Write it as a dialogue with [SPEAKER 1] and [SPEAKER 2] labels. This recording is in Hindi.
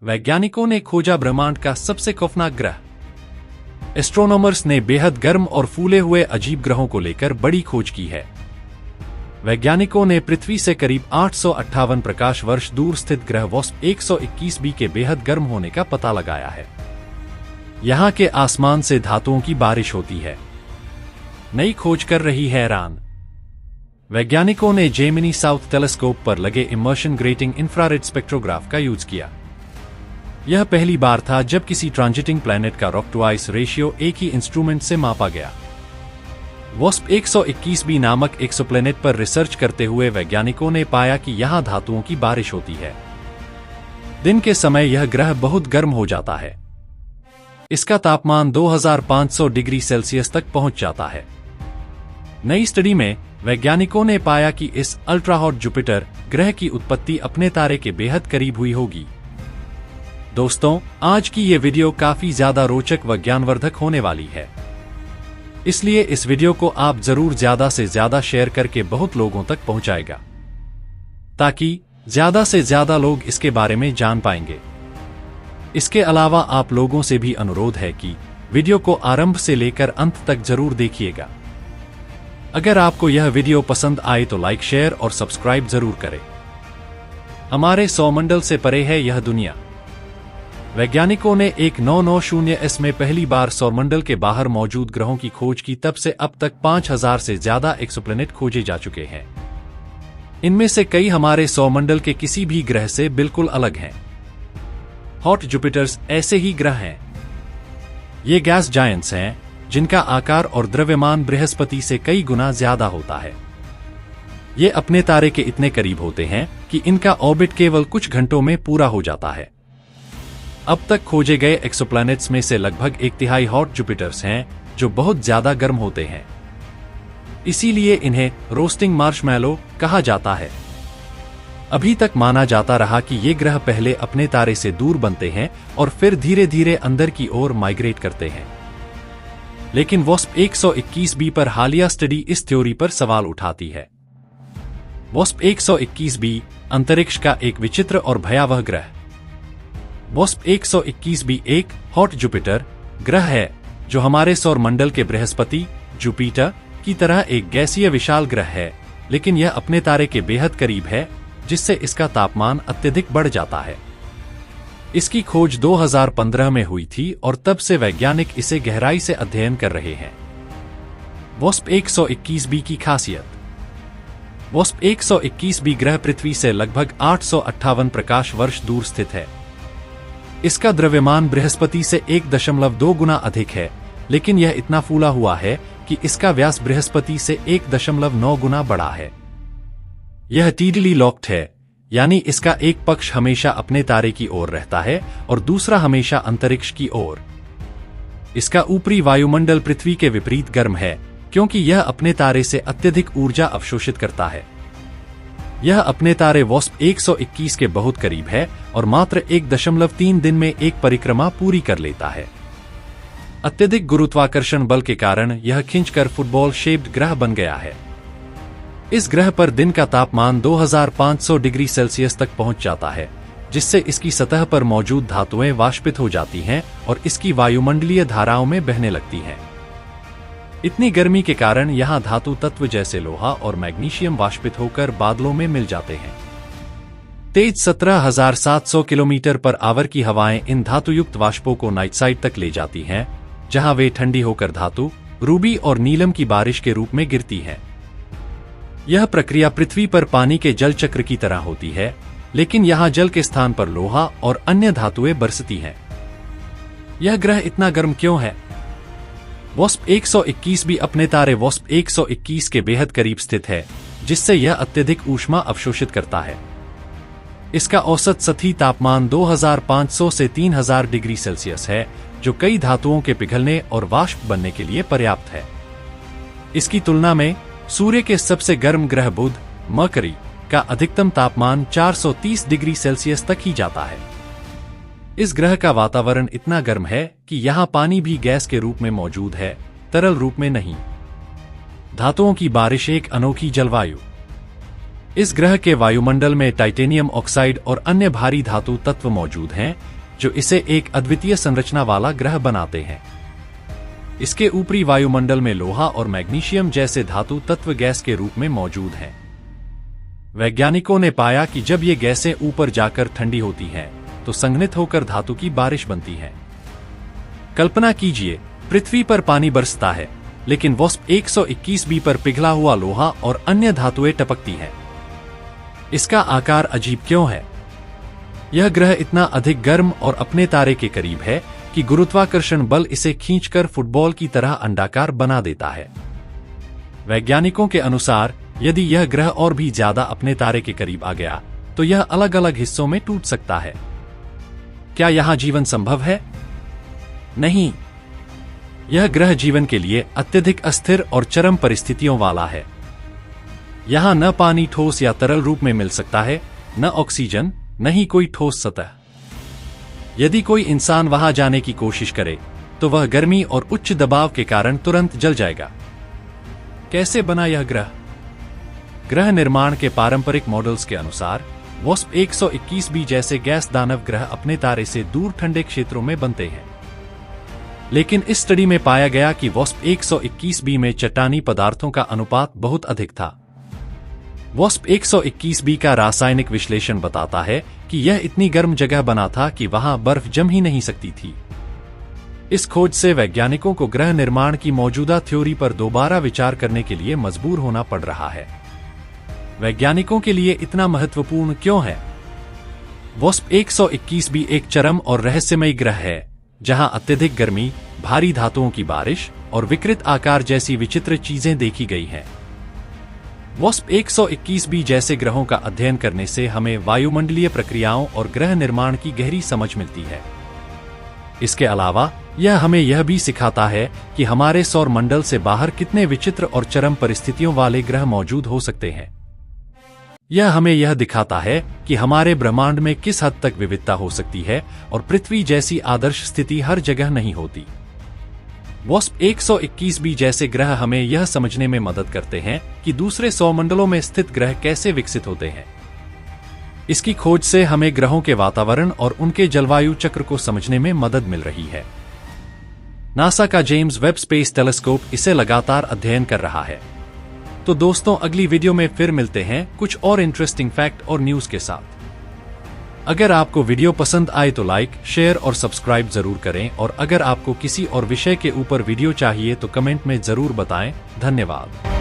[SPEAKER 1] वैज्ञानिकों ने खोजा ब्रह्मांड का सबसे खौफनाक ग्रह। एस्ट्रोनॉमर्स ने बेहद गर्म और फूले हुए अजीब ग्रहों को लेकर बड़ी खोज की है। वैज्ञानिकों ने पृथ्वी से करीब 858 प्रकाश वर्ष दूर स्थित ग्रह वॉस्प 121b के बेहद गर्म होने का पता लगाया है। यहाँ के आसमान से धातुओं की बारिश होती है। नई खोज कर रही है हैरान। वैज्ञानिकों ने जेमिनी साउथ टेलीस्कोप पर लगे इमर्शन ग्रेटिंग इंफ्रारेड स्पेक्ट्रोग्राफ का यूज किया। यह पहली बार था जब किसी ट्रांजिटिंग प्लैनेट का रॉक टू आइस रेशियो एक ही इंस्ट्रूमेंट से मापा गया। वॉस्प 121b नामक एक्सोप्लैनेट पर रिसर्च करते हुए वैज्ञानिकों ने पाया कि यहां धातुओं की बारिश होती है। दिन के समय यह ग्रह बहुत गर्म हो जाता है। इसका तापमान 2500 डिग्री सेल्सियस तक पहुंच जाता है। नई स्टडी में वैज्ञानिकों ने पाया कि इस अल्ट्रा हॉट जुपिटर ग्रह की उत्पत्ति अपने तारे के बेहद करीब हुई होगी। दोस्तों, आज की ये वीडियो काफी ज्यादा रोचक व ज्ञानवर्धक होने वाली है, इसलिए इस वीडियो को आप जरूर ज्यादा से ज्यादा शेयर करके बहुत लोगों तक पहुंचाएगा, ताकि ज्यादा से ज्यादा लोग इसके बारे में जान पाएंगे। इसके अलावा आप लोगों से भी अनुरोध है कि वीडियो को आरंभ से लेकर अंत तक जरूर देखिएगा। अगर आपको यह वीडियो पसंद आए तो लाइक, शेयर और सब्सक्राइब जरूर करें। हमारे सौरमंडल से परे है यह दुनिया। वैज्ञानिकों ने 1990s में पहली बार सौरमंडल के बाहर मौजूद ग्रहों की खोज की। तब से अब तक 5000 से ज्यादा एक्सोप्लैनेट खोजे जा चुके हैं। इनमें से कई हमारे सौरमंडल के किसी भी ग्रह से बिल्कुल अलग हैं। हॉट जुपिटर्स ऐसे ही ग्रह हैं। ये गैस जायंट्स हैं जिनका आकार और द्रव्यमान बृहस्पति से कई गुना ज्यादा होता है। ये अपने तारे के इतने करीब होते हैं कि इनका ऑर्बिट केवल कुछ घंटों में पूरा हो जाता है। अब तक खोजे गए एक्सोप्लैनेट्स में से लगभग 1/3 हॉट जुपिटर्स हैं जो बहुत ज्यादा गर्म होते हैं। इसीलिए इन्हें रोस्टिंग मार्शमैलो कहा जाता है। अभी तक माना जाता रहा कि ये ग्रह पहले अपने तारे से दूर बनते हैं और फिर धीरे धीरे अंदर की ओर माइग्रेट करते हैं। लेकिन वॉस्प 121b पर हालिया स्टडी इस थ्योरी पर सवाल उठाती है। वॉस्प 121b अंतरिक्ष का एक विचित्र और भयावह ग्रह। वॉस्प 121b एक हॉट जुपिटर ग्रह है जो हमारे सौर मंडल के बृहस्पति, जुपिटर की तरह एक गैसीय विशाल ग्रह है, लेकिन यह अपने तारे के बेहद करीब है, जिससे इसका तापमान अत्यधिक बढ़ जाता है। इसकी खोज 2015 में हुई थी और तब से वैज्ञानिक इसे गहराई से अध्ययन कर रहे हैं। वॉस्प 121b की खासियत। वॉस्प 121b ग्रह पृथ्वी से लगभग 858 प्रकाश वर्ष दूर स्थित है। इसका द्रव्यमान बृहस्पति से 1.2 गुना अधिक है, लेकिन यह इतना फूला हुआ है कि इसका व्यास बृहस्पति से 1.9 गुना बड़ा है। यह टीडली लॉक्ड है, यानी इसका एक पक्ष हमेशा अपने तारे की ओर रहता है और दूसरा हमेशा अंतरिक्ष की ओर। इसका ऊपरी वायुमंडल पृथ्वी के विपरीत गर्म है, क्योंकि यह अपने तारे से अत्यधिक ऊर्जा अवशोषित करता है। यह अपने तारे वॉस्प 121 के बहुत करीब है और मात्र 1.3 दिन में एक परिक्रमा पूरी कर लेता है। अत्यधिक गुरुत्वाकर्षण बल के कारण यह खिंचकर फुटबॉल शेप्ड ग्रह बन गया है। इस ग्रह पर दिन का तापमान 2500 डिग्री सेल्सियस तक पहुंच जाता है, जिससे इसकी सतह पर मौजूद धातुएं वाष्पित हो जाती हैं और इसकी वायुमंडलीय धाराओं में बहने लगती हैं। इतनी गर्मी के कारण यहाँ धातु तत्व जैसे लोहा और मैग्नीशियम वाष्पित होकर बादलों में मिल जाते हैं। तेज 17,700 किलोमीटर पर आवर की हवाएं इन धातुयुक्त वाष्पों को नाइट्साइड तक ले जाती हैं, जहां वे ठंडी होकर धातु, रूबी और नीलम की बारिश के रूप में गिरती हैं। यह प्रक्रिया पृथ्वी पर पानी के जल चक्र की तरह होती है, लेकिन यहाँ जल के स्थान पर लोहा और अन्य धातुएं बरसती हैं। यह ग्रह इतना गर्म क्यों है? वॉस्प 121b अपने तारे वॉस्प 121 के बेहद करीब स्थित है, जिससे यह अत्यधिक ऊष्मा अवशोषित करता है। इसका औसत सतही तापमान 2500 से 3000 डिग्री सेल्सियस है, जो कई धातुओं के पिघलने और वाष्प बनने के लिए पर्याप्त है। इसकी तुलना में सूर्य के सबसे गर्म ग्रह बुध, मरकरी का अधिकतम तापमान 430 डिग्री सेल्सियस तक ही जाता है। इस ग्रह का वातावरण इतना गर्म है कि यहाँ पानी भी गैस के रूप में मौजूद है, तरल रूप में नहीं। धातुओं की बारिश एक अनोखी जलवायु। इस ग्रह के वायुमंडल में टाइटेनियम ऑक्साइड और अन्य भारी धातु तत्व मौजूद हैं, जो इसे एक अद्वितीय संरचना वाला ग्रह बनाते हैं। इसके ऊपरी वायुमंडल में लोहा और मैग्नीशियम जैसे धातु तत्व गैस के रूप में मौजूद हैं। वैज्ञानिकों ने पाया कि जब ये गैसें ऊपर जाकर ठंडी होती हैं, तो संघनित होकर धातु की बारिश बनती है। कल्पना कीजिए, पृथ्वी पर पानी बरसता है, लेकिन वॉस्प 121b पर पिघला हुआ लोहा और अन्य धातुएं टपकती हैं। इसका आकार अजीब क्यों है? यह ग्रह इतना अधिक गर्म और अपने तारे के करीब है कि गुरुत्वाकर्षण बल इसे खींचकर फुटबॉल की तरह अंडाकार बना देता है। वैज्ञानिकों के अनुसार यदि यह ग्रह और भी ज्यादा अपने तारे के करीब आ गया, तो यह अलग अलग हिस्सों में टूट सकता है। क्या यहां जीवन संभव है? नहीं। यह ग्रह जीवन के लिए अत्यधिक अस्थिर और चरम परिस्थितियों वाला है। यहां न पानी ठोस या तरल रूप में मिल सकता है, न ऑक्सीजन, न ही कोई ठोस सतह। यदि कोई इंसान वहां जाने की कोशिश करे, तो वह गर्मी और उच्च दबाव के कारण तुरंत जल जाएगा। कैसे बना यह ग्रह? ग्रह निर्माण के पारंपरिक मॉडल्स के अनुसार वॉस्प 121b जैसे गैस दानव ग्रह अपने तारे से दूर ठंडे क्षेत्रों में बनते हैं। लेकिन इस स्टडी में पाया गया कि वॉस्प 121b में चट्टानी पदार्थों का अनुपात बहुत अधिक था। वॉस्प 121b का रासायनिक विश्लेषण बताता है कि यह इतनी गर्म जगह बना था कि वहां बर्फ जम ही नहीं सकती थी। इस खोज से वैज्ञानिकों को ग्रह निर्माण की मौजूदा थ्योरी पर दोबारा विचार करने के लिए मजबूर होना पड़ रहा है। वैज्ञानिकों के लिए इतना महत्वपूर्ण क्यों है? वॉस्प 121b एक चरम और रहस्यमयी ग्रह है, जहां अत्यधिक गर्मी, भारी धातुओं की बारिश और विकृत आकार जैसी विचित्र चीजें देखी गई हैं। वॉस्प 121b जैसे ग्रहों का अध्ययन करने से हमें वायुमंडलीय प्रक्रियाओं और ग्रह निर्माण की गहरी समझ मिलती है। इसके अलावा यह हमें यह भी सिखाता है कि हमारे सौर मंडल से बाहर कितने विचित्र और चरम परिस्थितियों वाले ग्रह मौजूद हो सकते हैं। यह हमें यह दिखाता है कि हमारे ब्रह्मांड में किस हद तक विविधता हो सकती है और पृथ्वी जैसी आदर्श स्थिति हर जगह नहीं होती। वॉस्प 121b जैसे ग्रह हमें यह समझने में मदद करते हैं कि दूसरे सौरमंडलों में स्थित ग्रह कैसे विकसित होते हैं। इसकी खोज से हमें ग्रहों के वातावरण और उनके जलवायु चक्र को समझने में मदद मिल रही है। नासा का जेम्स वेब स्पेस टेलीस्कोप इसे लगातार अध्ययन कर रहा है। तो दोस्तों, अगली वीडियो में फिर मिलते हैं कुछ और इंटरेस्टिंग फैक्ट और न्यूज के साथ। अगर आपको वीडियो पसंद आए तो लाइक, शेयर और सब्सक्राइब जरूर करें, और अगर आपको किसी और विषय के ऊपर वीडियो चाहिए तो कमेंट में जरूर बताएं। धन्यवाद।